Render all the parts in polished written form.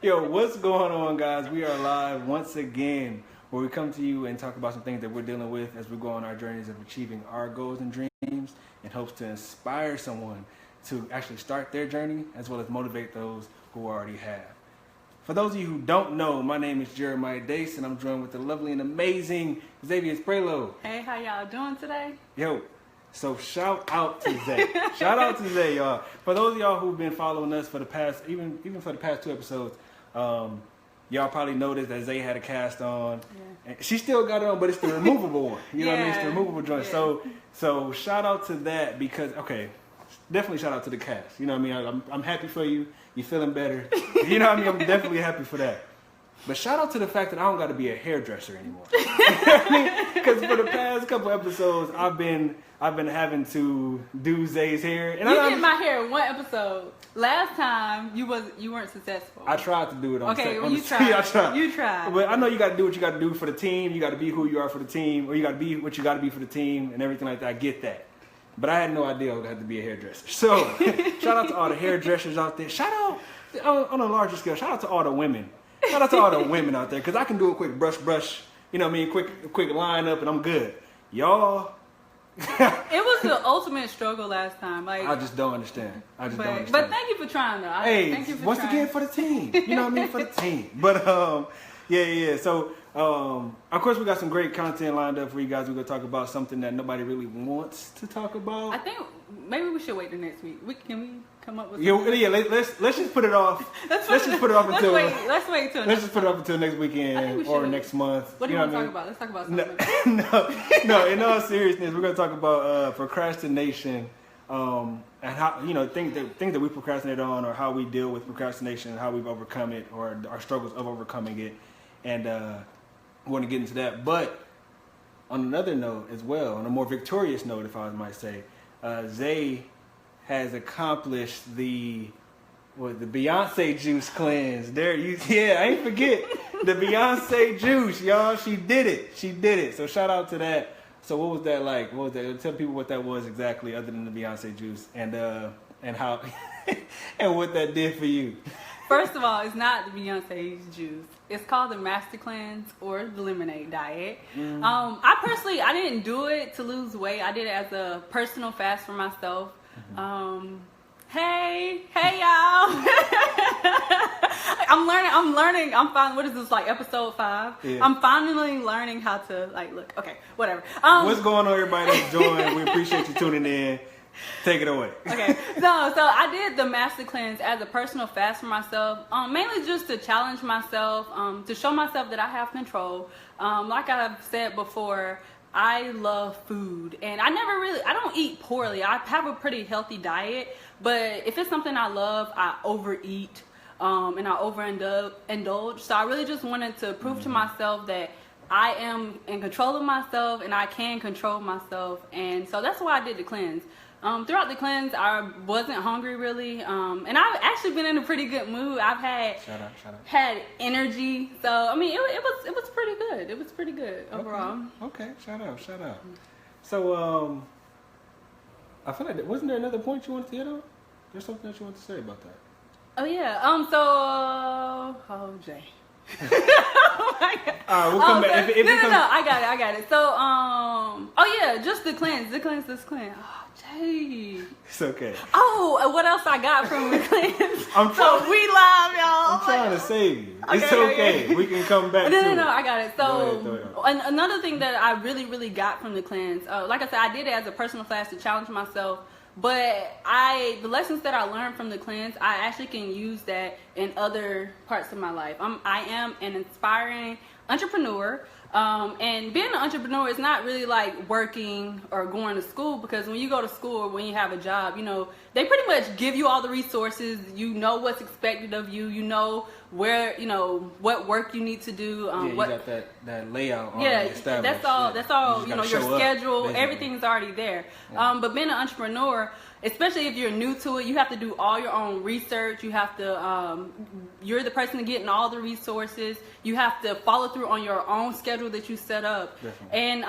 Yo, what's going on, guys? We are live once again, where we come to you and talk about some things that we're dealing with as we go on our journeys of achieving our goals and dreams, in hopes to inspire someone to actually start their journey, as well as motivate those who already have. For those of you who don't know, my name is Jeremiah Dace, and I'm joined with the lovely and amazing Xavier Spraylo. Hey, how y'all doing today? Yo, so shout out to Zay. Shout out to Zay, y'all. For those of y'all who've been following us for the past, even for the past 2 episodes, y'all probably noticed that Zay had a cast on. Yeah. And she still got it on, but it's the removable one. You know what I mean? It's the removable joint. Yeah. So shout out to that because, okay, definitely shout out to the cast. You know what I mean? I'm happy for you. You're feeling better. You know what I mean? I'm definitely happy for that. But shout out to the fact that I don't got to be a hairdresser anymore. Because for the past couple episodes, I've been having to do Zay's hair. And you did my hair in one episode. Last time you weren't successful. I tried to do it on okay, well, you tried. I tried. You tried. But I know you got to do what you got to do for the team. You got to be who you are for the team, or you got to be what you got to be for the team, and everything like that. I get that. But I had no idea I would have to be a hairdresser. So shout out to all the hairdressers out there. Shout out on a larger scale. Shout out to all the women. Shout out to all the women out there, because I can do a quick brush, you know what I mean, quick line up, and I'm good. Y'all. It was the ultimate struggle last time. Like, I just don't understand. Don't understand. But thank you for trying, though. Hey, once again for the team. You know what I mean, for the team. But yeah. So of course we got some great content lined up for you guys. We're gonna talk about something that nobody really wants to talk about. I think maybe we should wait till next week. Can we come up with? Yeah. Let's just put it off. Let's just put it off until. Let's wait till. Let's just put it off until next weekend or next month. What do you want to talk about? Let's talk about something. No. In all seriousness, we're gonna talk about procrastination. And how, you know, things that we procrastinate on, or how we deal with procrastination, and how we've overcome it, or our struggles of overcoming it, and we want to get into that. But on another note as well, on a more victorious note, if I might say, Zay has accomplished the Beyonce juice cleanse. I ain't forget the Beyonce juice, y'all. She did it. So shout out to that. So what was that like? What was that? Tell people what that was exactly, other than the Beyonce juice, and how and what that did for you. First of all, it's not the Beyonce juice. It's called the Master Cleanse or the Lemonade Diet. Mm-hmm. I didn't do it to lose weight. I did it as a personal fast for myself. Mm-hmm. Hey y'all. I'm learning. What is this, like episode 5? Yeah. I'm finally learning how to look. Okay, whatever. What's going on, everybody that's joined? We appreciate you tuning in. Take it away. Okay. So I did the Master Cleanse as a personal fast for myself, mainly just to challenge myself, to show myself that I have control. Like I've said before, I love food, and I don't eat poorly. I have a pretty healthy diet, but if it's something I love, I overeat, and I overindulge. So I really just wanted to prove to myself that I am in control of myself, and I can control myself. And so that's why I did the cleanse. Throughout the cleanse, I wasn't hungry really, and I've actually been in a pretty good mood. I've had had energy, so I mean it was pretty good. It was pretty good overall. Okay. Shout out. So I feel like wasn't there another point you wanted to hit on? There's something that you wanted to say about that. Oh yeah. Jay. Oh my God. We'll come back. No, I got it. So, oh yeah, just the cleanse. Oh, Jay. It's okay. Oh, what else I got from the cleanse? We live, y'all. I'm trying to save you. It's okay. We can come back. No, I got it. So, another thing that I really got from the cleanse, like I said, I did it as a personal fast to challenge myself. But the lessons that I learned from the cleanse, I actually can use that in other parts of my life. I am an inspiring entrepreneur. And being an entrepreneur is not really like working or going to school, because when you go to school or when you have a job, you know, they pretty much give you all the resources. You know what's expected of you. You know where, you know, what work you need to do. You got that layout already established. That's all, you know, your schedule, everything's already there. Yeah. But being an entrepreneur, especially if you're new to it, you have to do all your own research. You have to, you're the person getting all the resources. You have to follow through on your own schedule that you set up. Definitely. And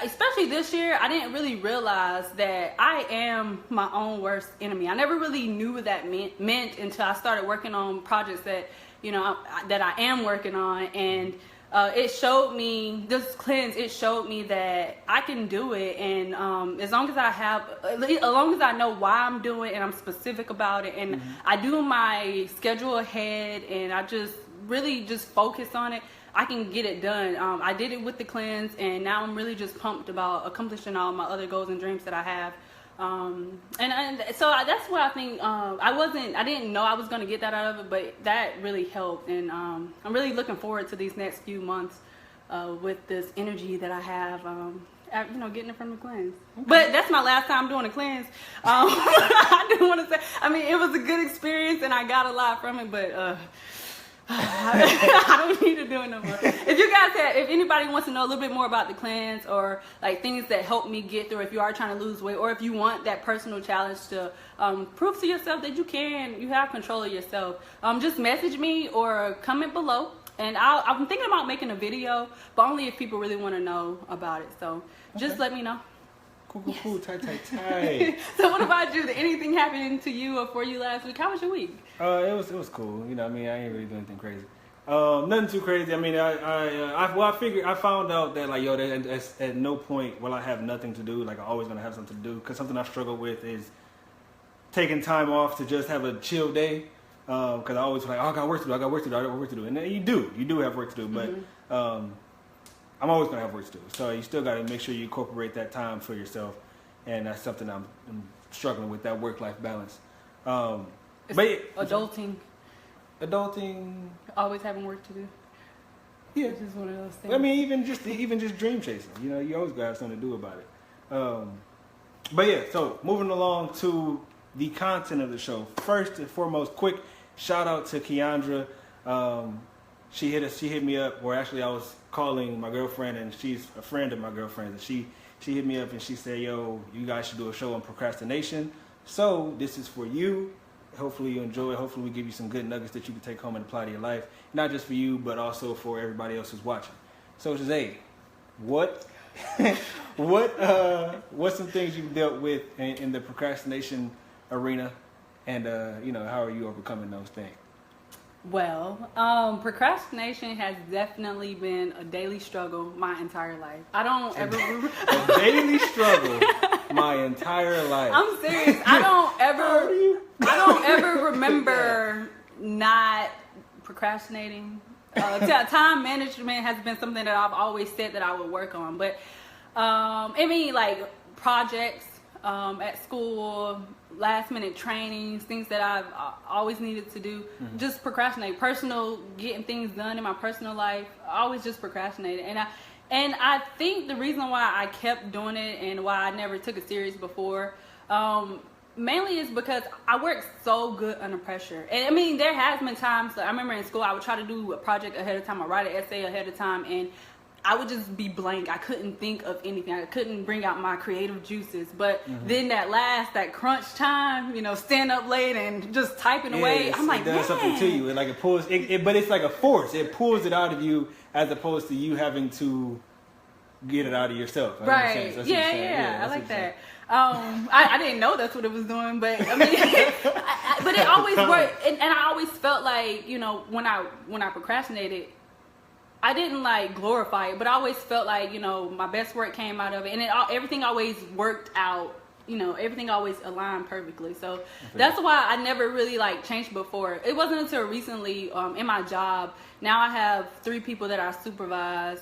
especially this year, I didn't really realize that I am my own worst enemy. I never really knew what that meant until I started working on projects that, that I am working on. And it showed me, this cleanse, it showed me that I can do it. And as long as I know why I'm doing it and I'm specific about it, and I do my schedule ahead and I just really just focus on it, I can get it done. I did it with the cleanse, and now I'm really just pumped about accomplishing all my other goals and dreams that I have. And so that's why I think I didn't know I was going to get that out of it, but that really helped. And I'm really looking forward to these next few months with this energy that I have, getting it from the cleanse. Okay. But that's my last time doing a cleanse. I didn't want to say, it was a good experience and I got a lot from it, but I don't need to do it no more. If anybody wants to know a little bit more about the cleanse, or like things that help me get through, if you are trying to lose weight, or if you want that personal challenge to prove to yourself that you have control of yourself, just message me or comment below. And I'm thinking about making a video, but only if people really want to know about it. So just let me know. Cool, tight. So what about you? Did anything happen to you or for you last week? How was your week? It was cool. I ain't really doing anything crazy. Nothing too crazy. I found out that at no point will I have nothing to do. Like, I'm always gonna have something to do, because something I struggle with is taking time off to just have a chill day. Because I always like, I got work to do, and then you do have work to do, but I'm always gonna have work to do. So you still gotta make sure you incorporate that time for yourself, and that's something I'm struggling with, that work-life balance. But adulting, always having work to do. Yeah, it's just one of those things. even just dream chasing. You always gotta have something to do about it. But yeah, so moving along to the content of the show. First and foremost, quick shout out to Keondra. She hit me up, or actually I was calling my girlfriend, and she's a friend of my girlfriend's, and she hit me up and she said, yo, you guys should do a show on procrastination. So this is for you. Hopefully you enjoy it. Hopefully we give you some good nuggets that you can take home and apply to your life. Not just for you, but also for everybody else who's watching. So Jose, what's some things you've dealt with in the procrastination arena, and how are you overcoming those things? Well, procrastination has definitely been a daily struggle my entire life. I don't ever a daily struggle my entire life. I'm serious. I don't ever remember not procrastinating. Time management has been something that I've always said that I would work on, but like projects at school, last minute trainings, things that I've always needed to do, just procrastinate. Getting things done in my personal life, I always just procrastinated. And I think the reason why I kept doing it and why I never took it serious before, mainly is because I work so good under pressure. And there has been times, I remember in school, I would try to do a project ahead of time, or write an essay ahead of time, and I would just be blank. I couldn't think of anything. I couldn't bring out my creative juices. But then that crunch time, stand up late and just typing away. I'm like, it does something to you. It pulls it, but it's like a force. It pulls it out of you, as opposed to you having to get it out of yourself. Right? Yeah. I like that. I didn't know that's what it was doing, but but it always worked. And I always felt like, when I procrastinated, I didn't glorify it, but I always felt like, my best work came out of it, and everything always worked out. Everything always aligned perfectly. So that's why I never really changed before. It wasn't until recently in my job. Now I have 3 people that I supervise,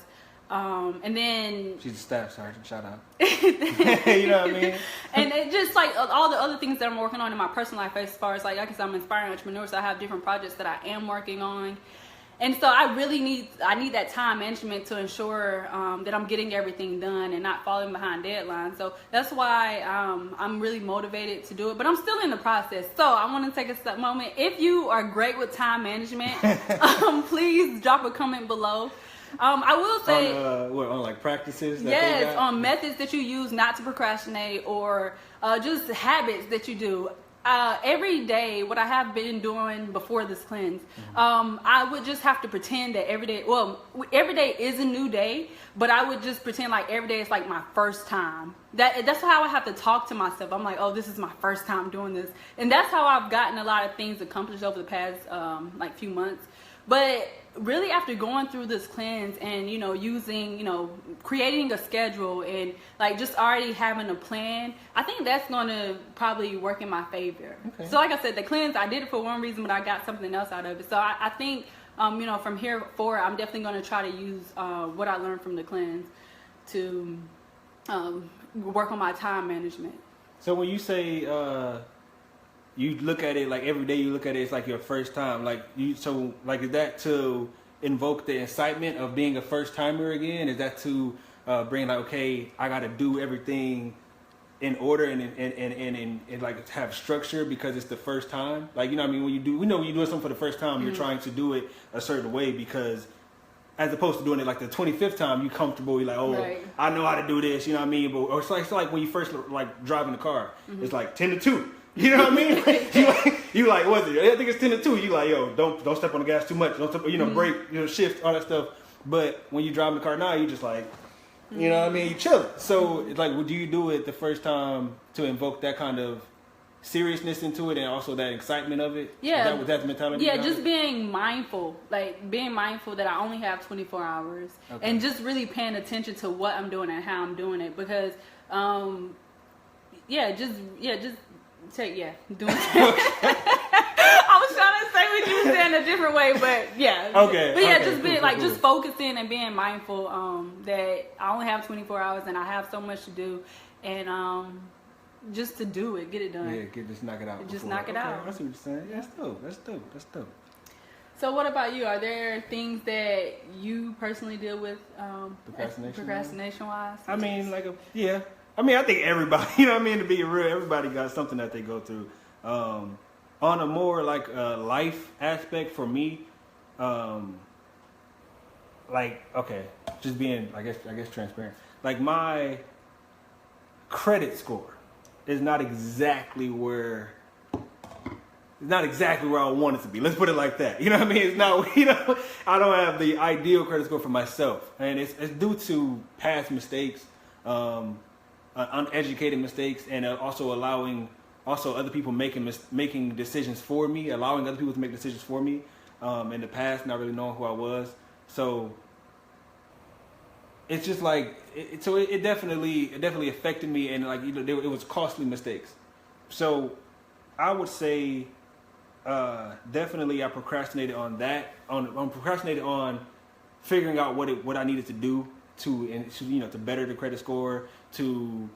and then she's a staff sergeant. Shout out. You know what I mean? And it just all the other things that I'm working on in my personal life, as far as like I said, I'm an inspiring entrepreneur, so I have different projects that I am working on. And so I need that time management to ensure that I'm getting everything done and not falling behind deadlines. So that's why I'm really motivated to do it, but I'm still in the process. So I want to take a moment. If you are great with time management, please drop a comment below. I will say on like practices. Yes, on methods that you use not to procrastinate, or just habits that you do. Every day, what I have been doing before this cleanse, I would just have to pretend that every day is a new day, but I would just pretend like every day is like my first time. That's how I have to talk to myself. I'm like, oh, this is my first time doing this. And that's how I've gotten a lot of things accomplished over the past few months. But really, after going through this cleanse and, using, creating a schedule and like just already having a plan, I think that's going to probably work in my favor. Okay. So like I said, the cleanse, I did it for one reason, but I got something else out of it. So I think, from here forward, I'm definitely going to try to use what I learned from the cleanse to work on my time management. So when you say you look at it like every day, you look at it, it's like your first time. Is that to invoke the excitement of being a first timer again? Is that to bring like, okay, I got to do everything in order and like have structure because it's the first time? Like, when you're doing something for the first time, you're trying to do it a certain way, because as opposed to doing it like the 25th time, you're comfortable. You're like, oh, right, I know how to do this. You know what I mean? But or it's like when you first like driving the car, it's like 10 to 2. You know what I mean? you like, what's it? I think it's 10 to 2. You like, yo, don't step on the gas too much. Don't step, brake, shift, all that stuff. But when you drive the car now, you just like, you know what I mean? You chill. So like, do you do it the first time to invoke that kind of seriousness into it and also that excitement of it? Yeah. Is that the mentality? Yeah, just being mindful. Like being mindful that I only have 24 hours. Okay. And just really paying attention to what I'm doing and how I'm doing it. Because, doing I was trying to say what you were saying a different way, but yeah. Okay. But yeah, just being just focusing and being mindful that I only have 24 hours and I have so much to do, and just to do it, get it done. Yeah, just knock it out. Just knock it out. I see what you're saying. Yeah, that's dope. So what about you? Are there things that you personally deal with procrastination wise? I mean, I think everybody, to be real, everybody got something that they go through. On a more like life aspect for me, just being, I guess transparent. Like my credit score is not exactly where I want it to be. Let's put it like that. You know what I mean? It's not, I don't have the ideal credit score for myself, and it's due to past mistakes. Uneducated mistakes, and also allowing other people making decisions for me, allowing other people to make decisions for me in the past, not really knowing who I was. So it's just like it definitely affected me, and like it was costly mistakes. So I would say definitely I procrastinated on that. Procrastinated on figuring out what I needed to do to better the credit score, to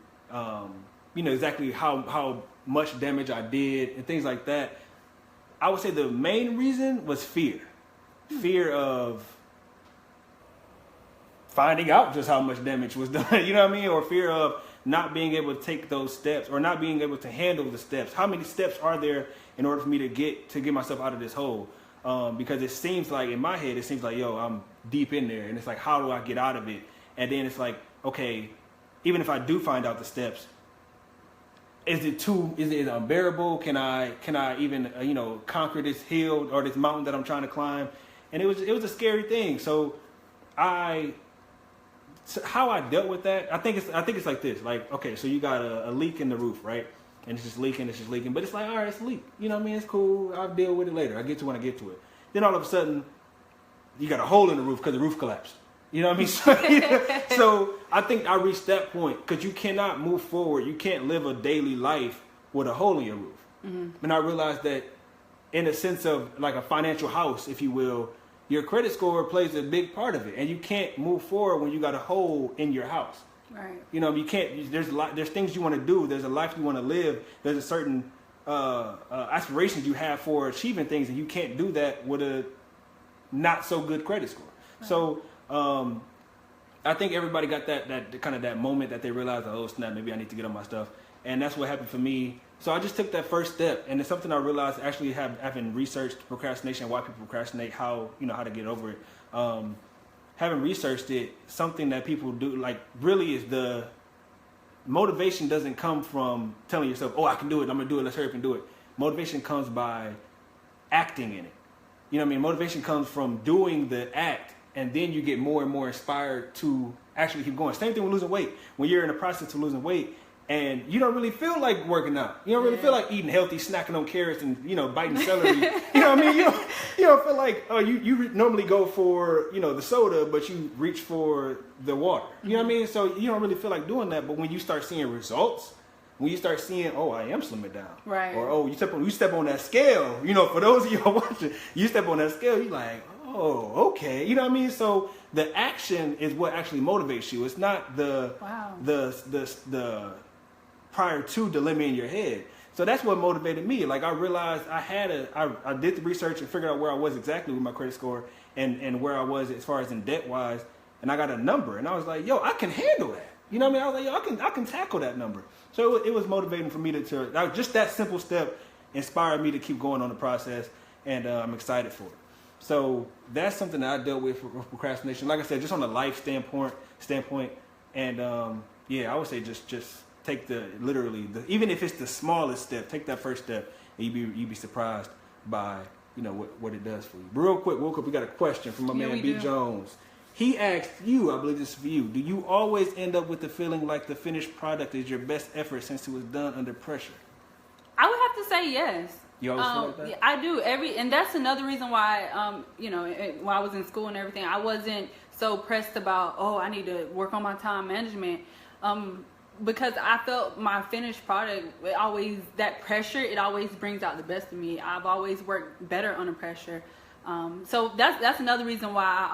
exactly how much damage I did and things like that. I would say the main reason was fear of finding out just how much damage was done, you know what I mean, or fear of not being able to take those steps or not being able to handle the steps. How many steps are there in order for me to get myself out of this hole? Because it seems like in my head, yo, I'm deep in there, and it's like, how do I get out of it? And then it's like, okay, even if I do find out the steps, is it unbearable? Can I even conquer this hill or this mountain that I'm trying to climb? And it was a scary thing. So how I dealt with that, I think it's like this. Like, okay, so you got a leak in the roof, right? And it's just leaking, but it's like, all right, it's a leak. You know what I mean? It's cool. I'll deal with it later. I get to when I get to it. Then all of a sudden, you got a hole in the roof because the roof collapsed. You know what I mean? So I think I reached that point because you cannot move forward. You can't live a daily life with a hole in your roof. Mm-hmm. And I realized that in a sense of like a financial house, if you will, your credit score plays a big part of it. And you can't move forward when you got a hole in your house. Right. You can't, there's things you want to do. There's a life you want to live. There's a certain aspirations you have for achieving things. And you can't do that with a not so good credit score. Right. So I think everybody got that kind of that moment that they realized, oh snap, maybe I need to get on my stuff. And that's what happened for me. So I just took that first step, and it's something I realized actually having researched procrastination, why people procrastinate, how to get over it. Having researched it, something that people do, like, really is the motivation doesn't come from telling yourself, oh, I can do it, I'm gonna do it, let's hurry up and do it. Motivation comes by acting in it. You know what I mean? Motivation comes from doing the act, and then you get more and more inspired to actually keep going. Same thing with losing weight. When you're in the process of losing weight, and you don't really feel like working out. You don't really feel like eating healthy, snacking on carrots, and biting celery. You know what I mean? You don't feel like you normally go for the soda, but you reach for the water. You know what I mean? So you don't really feel like doing that. But when you start seeing results, when you start seeing, oh, I am slimming down, right? Or oh, you step on that scale. For those of you who are watching, you step on that scale, you're like, oh, okay. You know what I mean? So the action is what actually motivates you. It's not the prior to dilemma in your head. So that's what motivated me. Like, I realized I did the research and figured out where I was exactly with my credit score and where I was as far as in debt wise. And I got a number, and I was like, yo, I can handle that. You know what I mean? I was like, yo, I can tackle that number. So it was motivating for me to just that simple step inspired me to keep going on the process, and I'm excited for it. So that's something that I dealt with procrastination. Like I said, just on a life standpoint, and I would say just take even if it's the smallest step, take that first step, and you'd be surprised by what it does for you. Real quick, we got a question from my man B. Jones. He asked you, I believe this is for you, do you always end up with the feeling like the finished product is your best effort since it was done under pressure? I would have to say yes. You always feel like that? Yeah, I do. And that's another reason why, while I was in school and everything, I wasn't so pressed about, I need to work on my time management. Because I felt my finished product, it always brings out the best of me. I've always worked better under pressure. So that's another reason why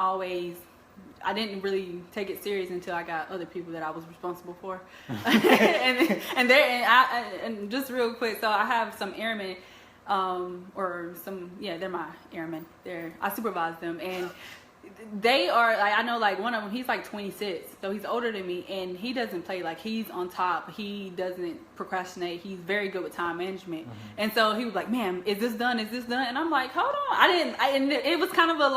I didn't really take it serious until I got other people that I was responsible for. and just real quick, so I have some airmen, they're my airmen. I supervise them, and they are like, I know, like, one of them, he's like 26, so he's older than me, and he doesn't play. Like, he's on top, he doesn't procrastinate, he's very good with time management. And so he was like, man, is this done, and I'm like, hold on, and it was kind of a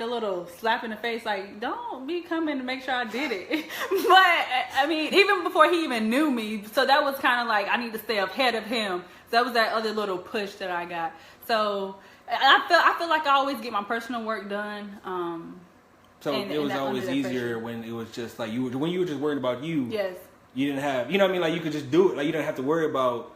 little slap in the face, like, don't be coming to make sure I did it. But I mean, even before he even knew me, so that was kind of like, I need to stay ahead of him. So that was that other little push that I got. So I feel like I always get my personal work done. So it was always easier when it was just like when you were just worried about you. Yes. You didn't have, what I mean? Like, you could just do it. Like, you didn't have to worry about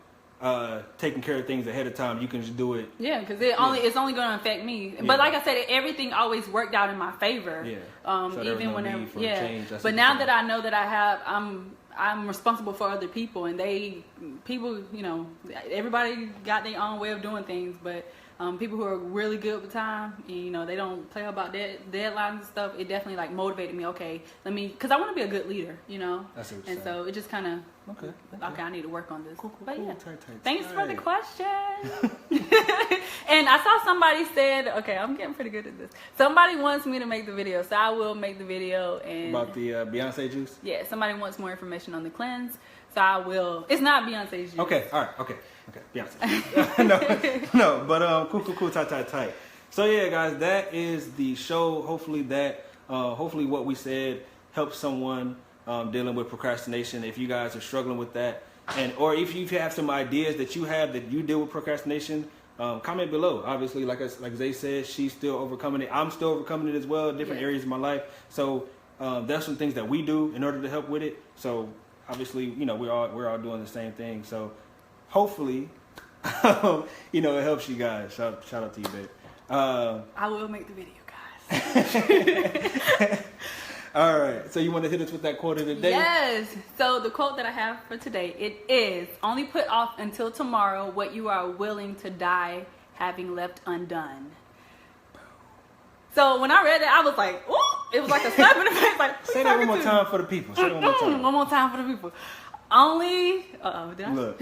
taking care of things ahead of time. You can just do it. Yeah, because it's only going to affect me. Yeah. But like I said, everything always worked out in my favor. Yeah. So even whenever, But now that I know that I'm responsible for other people, and everybody got their own way of doing things, but people who are really good with time, and, they don't play about deadlines and stuff, it definitely like motivated me. Okay, because I want to be a good leader, That's what and so it just kind of okay, I need to work on this. Cool. But yeah, tight. Thanks for the question. And I saw somebody said, okay, I'm getting pretty good at this. Somebody wants me to make the video, so I will make the video. And about the Beyonce juice. Yeah, somebody wants more information on the cleanse, so I will. It's not Beyonce's juice. Okay, all right, okay, Beyonce. no, but cool, tight. So yeah, guys, that is the show. Hopefully what we said helps someone dealing with procrastination. If you guys are struggling with that, or if you have some ideas that you deal with procrastination, comment below. Obviously, like Zay said, she's still overcoming it. I'm still overcoming it as well, different areas of my life. So there's some things that we do in order to help with it. So obviously, we're all doing the same thing. So hopefully, it helps you guys. Shout out to you, babe. I will make the video, guys. All right. So you want to hit us with that quote of the day? Yes. So the quote that I have for today, it is, only put off until tomorrow what you are willing to die having left undone. So when I read that, I was like, ooh, it was like a slap in the face. Like, say that one more time for the people. Say that one more time. One more time for the people. Only, did I? Look.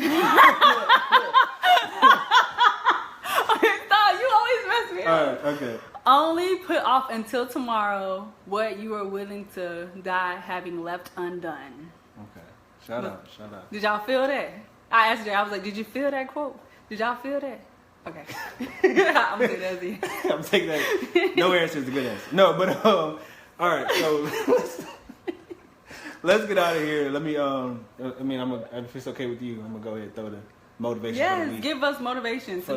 Stop, you always mess me up. All right, okay. Only put off until tomorrow what you are willing to die having left undone. Okay. Shout out. Did y'all feel that? I asked you, I was like, did you feel that quote? Did y'all feel that? Okay. I'm taking that as it. I'm taking that. No answer is a good answer. No, but all right. So let's get out of here. Let me if it's okay with you, I'm gonna go ahead and throw the motivation for the week. Yes, give us motivation to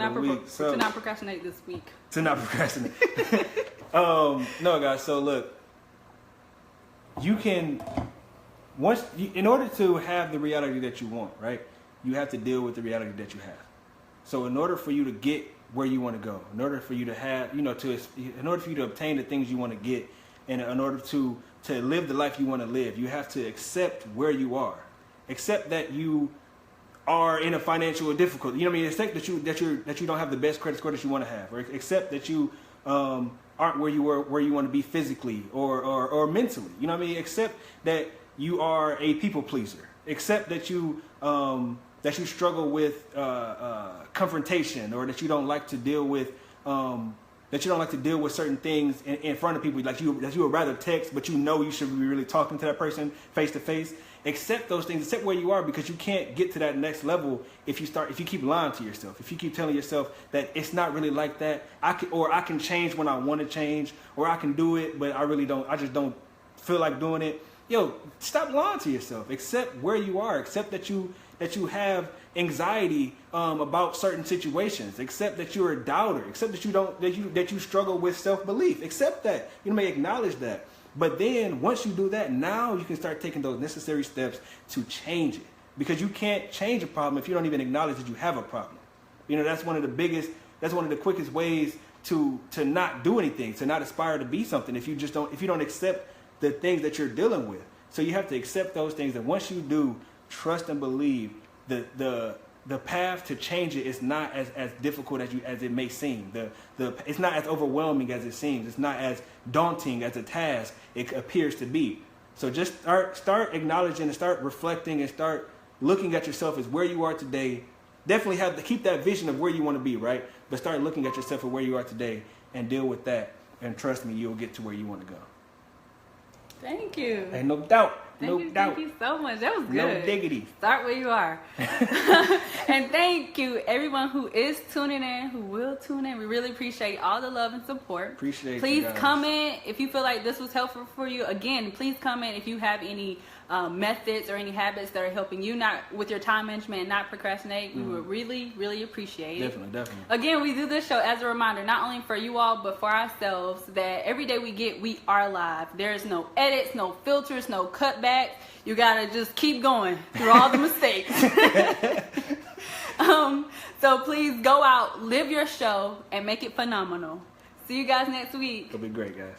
not procrastinate this week. To not procrastinate. No, guys. So look, in order to have the reality that you want, right? You have to deal with the reality that you have. So in order for you to get where you want to go, in order for you to have, in order for you to obtain the things you want to get, and in order to live the life you want to live, you have to accept where you are. Accept that you are in a financial difficulty. You know what I mean? Accept that you don't have the best credit score that you want to have, or accept that you aren't where you want to be physically or mentally. You know what I mean? Accept that you are a people pleaser. Accept that you struggle with confrontation, or that you don't like to deal with certain things in front of people. That you would rather text, but you should be really talking to that person face to face. Accept those things. Accept where you are, because you can't get to that next level if you keep lying to yourself. If you keep telling yourself that it's not really like that. I can change when I want to change, or I can do it, but I just don't feel like doing it. Yo, stop lying to yourself. Accept where you are. Accept that you have anxiety about certain situations. Accept that you're a doubter. Accept that you struggle with self-belief. Accept that. You may acknowledge that. But then once you do that, now you can start taking those necessary steps to change it. Because you can't change a problem if you don't even acknowledge that you have a problem. That's one of the quickest ways to not do anything, to not aspire to be something if you don't accept the things that you're dealing with. So you have to accept those things, and once you do, trust and believe the path to change it is not as difficult as it may seem. It's not as overwhelming as it seems. It's not as daunting as a task it appears to be. So just start acknowledging and start reflecting and start looking at yourself as where you are today. Definitely have to keep that vision of where you want to be, right? But start looking at yourself for where you are today and deal with that. And trust me, you'll get to where you want to go. Thank you. Ain't no doubt. Thank you so much. That was good. No diggity. Start where you are. And thank you, everyone who is tuning in, who will tune in. We really appreciate all the love and support. Please comment if you feel like this was helpful for you. Again, please comment if you have any methods or any habits that are helping you not with your time management and not procrastinate. We would really, really appreciate it. Definitely. Again, we do this show as a reminder, not only for you all, but for ourselves, that every day we are live. There's no edits, no filters, no cutbacks. You gotta just keep going through all the mistakes. So please go out, live your show, and make it phenomenal. See you guys next week. It'll be great, guys.